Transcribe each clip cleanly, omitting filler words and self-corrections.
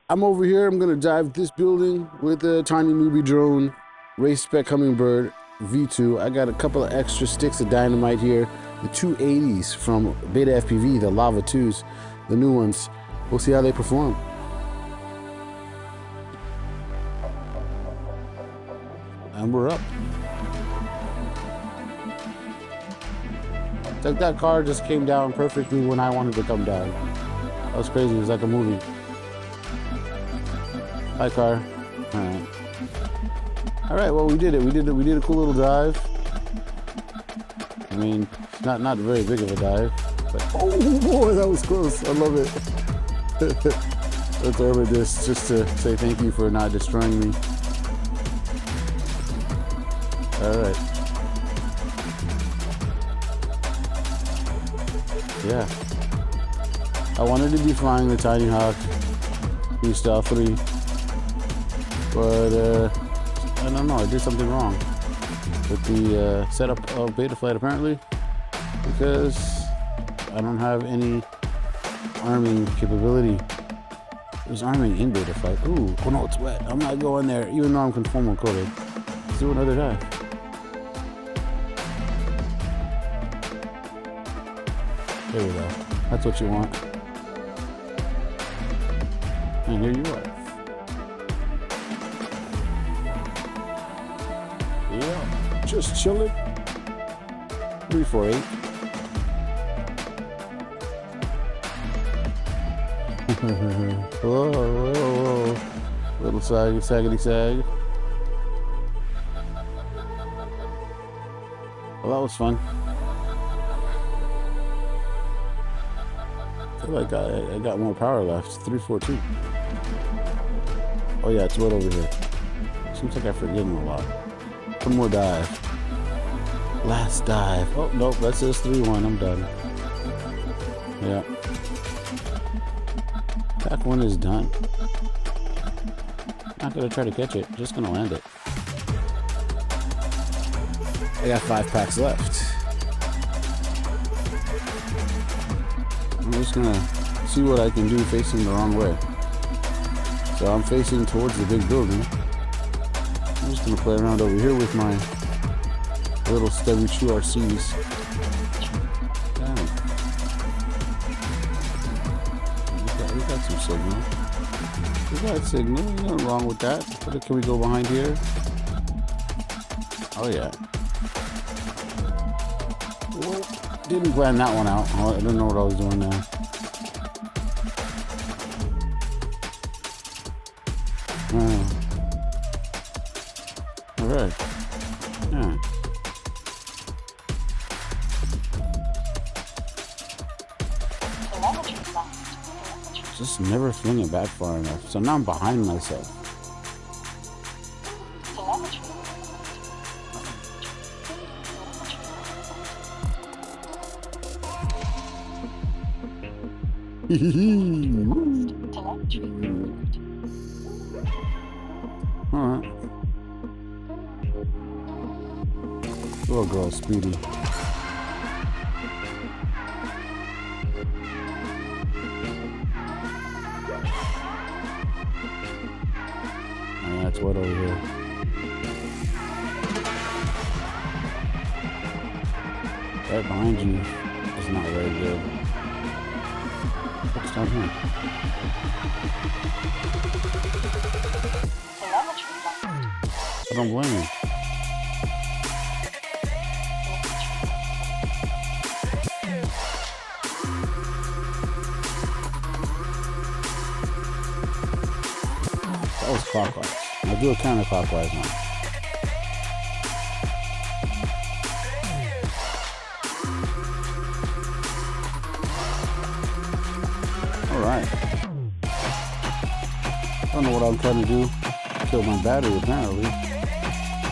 I'm over here. I'm gonna dive this building with a tiny Newbee drone, race Spec Hummingbird V2. I got a couple of extra sticks of dynamite here. The 280s from Beta FPV, the Lava 2s, the new ones. We'll see how they perform. And we're up. It's like that car just came down perfectly when I wanted to come down. That was crazy. It was like a movie. Hi, car. All right. All right. Well, we did it. We did a cool little dive. I mean, it's not very big of a dive, but oh boy, that was close. I love it. Let's orbit this just to say thank you for not destroying me. All right. Yeah. I wanted to be flying the Tiny Hawk Freestyle 3, but I don't know. I did something wrong with the setup of Beta Flight apparently, because I don't have any arming capability. There's arming in Beta Flight. Ooh, oh no, it's wet. I'm not going there, even though I'm conformal coded. Let's do another dive. There we go. That's what you want. And here you are. Yeah, just chilling. 348. Whoa, whoa, whoa. Little saggity sag. Well, that was fun. I feel like I got more power left. 342. Oh yeah, it's wet over here. Seems like I'm forgetting a lot. One more dive. Last dive. Oh nope, that says 3-1. I'm done. Yeah. Pack 1 is done. Not gonna try to catch it. Just gonna land it. I got 5 packs left. I'm just gonna see what I can do facing the wrong way. So I'm facing towards the big building. I'm just gonna play around over here with my little Stubby TrueRCs. Damn. We got some signal. We got signal. There's nothing wrong with that. Can we go behind here? Oh yeah. Whoa. Didn't plan that one out. I didn't know what I was doing there. All right. Yeah. Just never fling it back far enough. So now I'm behind myself. Alright. Little girl, Speedy. Yeah, it's wet over here. Right behind you is not very good. What's down here? I don't blame you. That was clockwise. I'll do it counterclockwise now. Alright. I don't know what I'm trying to do. Kill my battery apparently.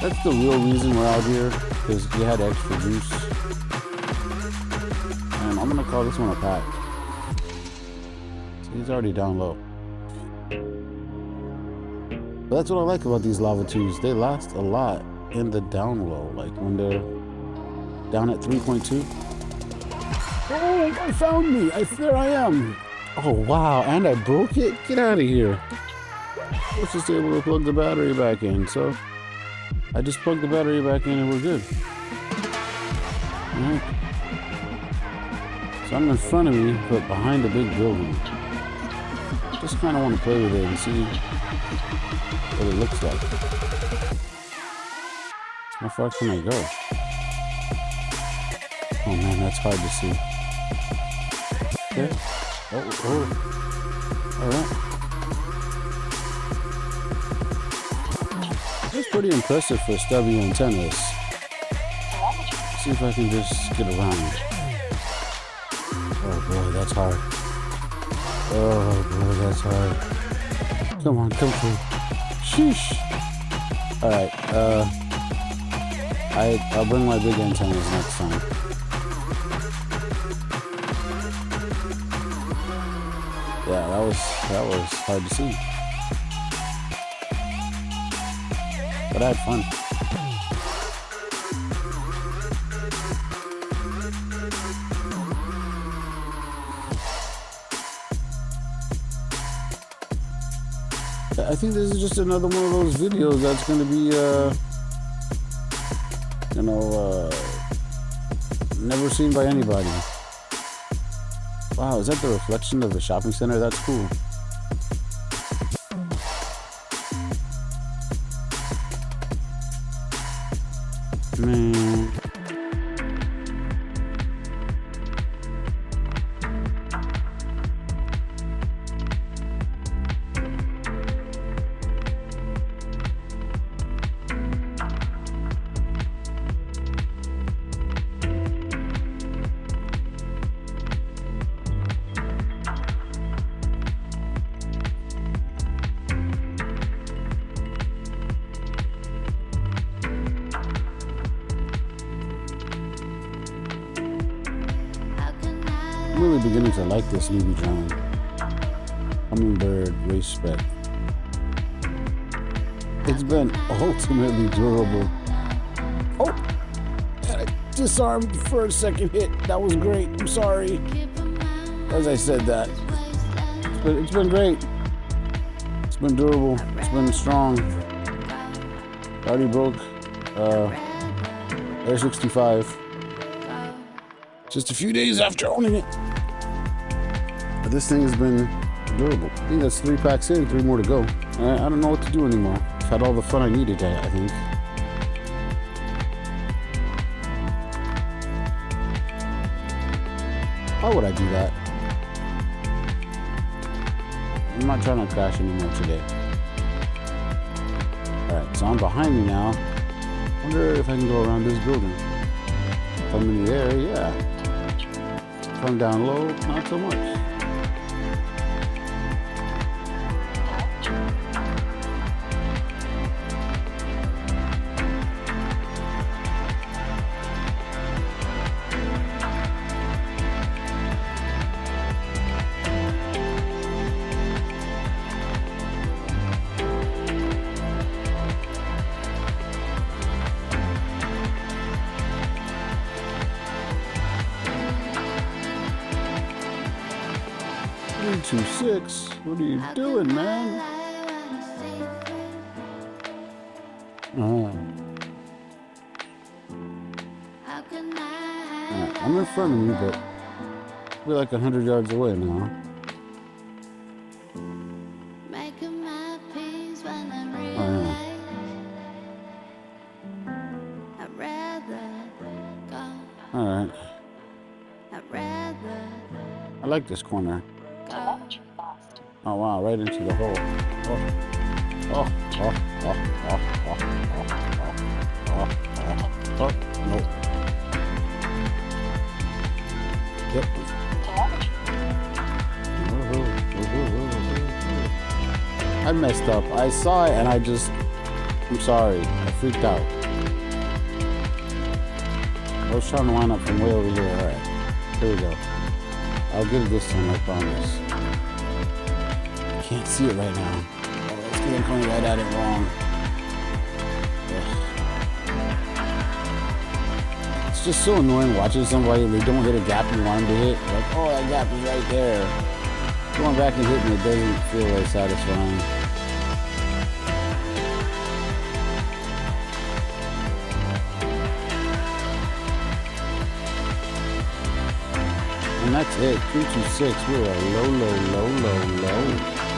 That's the real reason we're out here, because we had extra juice. And I'm gonna call this one a pack. So he's already down low. But that's what I like about these Lava 2s. They last a lot in the down low, like when they're down at 3.2. Oh, I found me! There I am! Oh wow, and I broke it? Get out of here. was just able to plug the battery back in. So I just plugged the battery back in and we're good. Alright. So I'm in front of me, but behind a big building. Just kind of want to play with it and see what it looks like. How far can I go? Oh man, that's hard to see. Okay. Oh. Alright. That's pretty impressive for stubby antennas. See if I can just get around. Oh boy, that's hard. Oh boy, that's hard. Come on, come through. Sheesh. Alright, I'll bring my big antennas next time. Yeah, that was hard to see. But I had fun. I think this is just another one of those videos that's going to be, never seen by anybody. Wow, is that the reflection of the shopping center? That's cool. Man. I'm really beginning to like this Newbee drone. Hummingbird race spec. It's been ultimately durable. Oh! I disarmed for a second hit. That was great. I'm sorry. As I said that. It's been great. It's been durable. It's been strong. Already broke Air 65. Just a few days after owning it. But this thing has been durable. I think that's 3 packs in, 3 more to go. I don't know what to do anymore. I've had all the fun I needed, I think. Why would I do that? I'm not trying to crash anymore today. Alright, so I'm behind me now. Wonder if I can go around this building. If I'm in the air, yeah. If I'm down low, not so much. What are you doing, man? I'm in front of you, but we're like 100 yards away now. Alright. I like this corner. Oh wow, right into the hole. Oh, no. Yep. I messed up. I saw it and I'm sorry. I freaked out. I was trying to line up from way over here. Alright, here we go. I'll get it this time, I promise. Can't see it right now. Oh, it's getting coming right at it wrong. Ugh. It's just so annoying watching somebody and they don't hit a gap you want them to hit. Like, oh, that gap is right there. Going back and hitting it doesn't feel as satisfying. And that's it. 326. We're a low.